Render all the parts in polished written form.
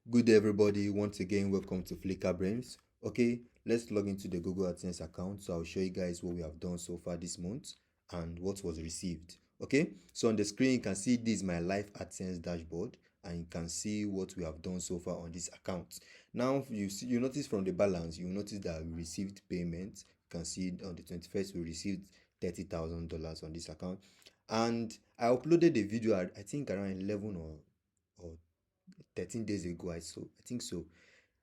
Good day, everybody. Once again, welcome to Flickr Brains. Okay, let's log into the Google AdSense account. So I'll show you guys what we have done so far this month and what was received. Okay, so on the screen you can see this is my live AdSense dashboard, and you can see what we have done so far on this account. Now you notice from the balance, you notice that we received payment. You can see on the 21st we received $30,000 on this account, and I uploaded a video I think around 11 or 13 days ago. I think so.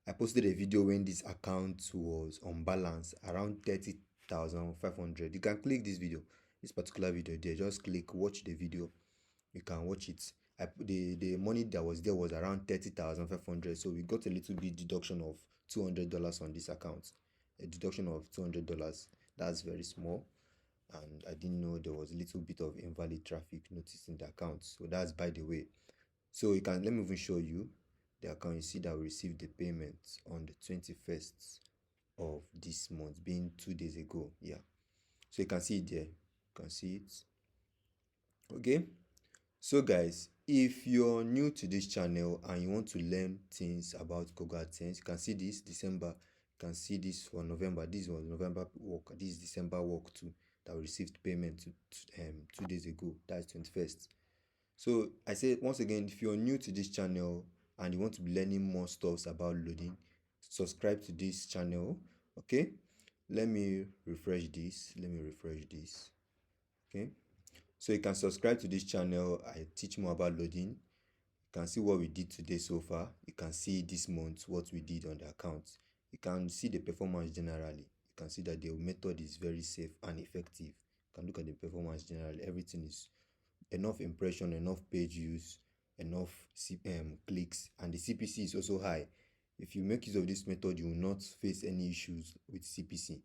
I posted a video when this account was on balance around 30,500. You can click this particular video there. Just click watch the video. You can watch it. The money that was there was around 30,500. So we got a little bit deduction of $200 on this account. A deduction of $200. That's very small. And I didn't know there was a little bit of invalid traffic notice in the account. So that's by the way. So you can, let me even show you the account. You see that we received the payment on the 21st of this month, being 2 days ago. Yeah, so you can see it there. You can see it. Okay, so guys, if you're new to this channel and you want to learn things about Google AdSense, you can see this December. You can see this for November. This was November work. This is December work too, that we received payment 2 days ago. That's 21st. So I say once again, if you're new to this channel and you want to be learning more stuffs about loading, subscribe to this channel. Okay, let me refresh this. Okay, so you can subscribe to this channel. I teach more about loading. You can see what we did today so far. You can see this month what we did on the account. You can see the performance generally. You can see that the method is very safe and effective. You can look at the performance generally. Everything is enough impression, enough page views, enough clicks, and the CPC is also high. If you make use of this method, you will not face any issues with CPC.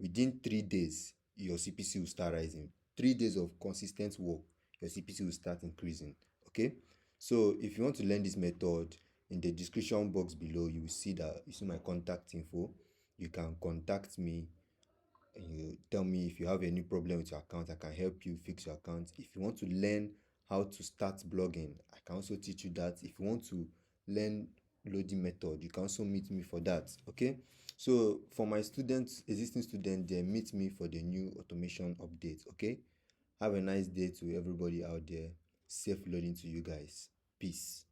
Within 3 days, your CPC will start rising. 3 days of consistent work, your CPC will start increasing. Okay, so if you want to learn this method, in the description box below you will see my contact info. You can contact me. You tell me if you have any problem with your account. I can help you fix your account. If you want to learn how to start blogging, I can also teach you that. If you want to learn loading method, you can also meet me for that. Okay, so for my students, existing students, they meet me for the new automation update. Okay, have a nice day to everybody out there. Safe loading to you guys. Peace.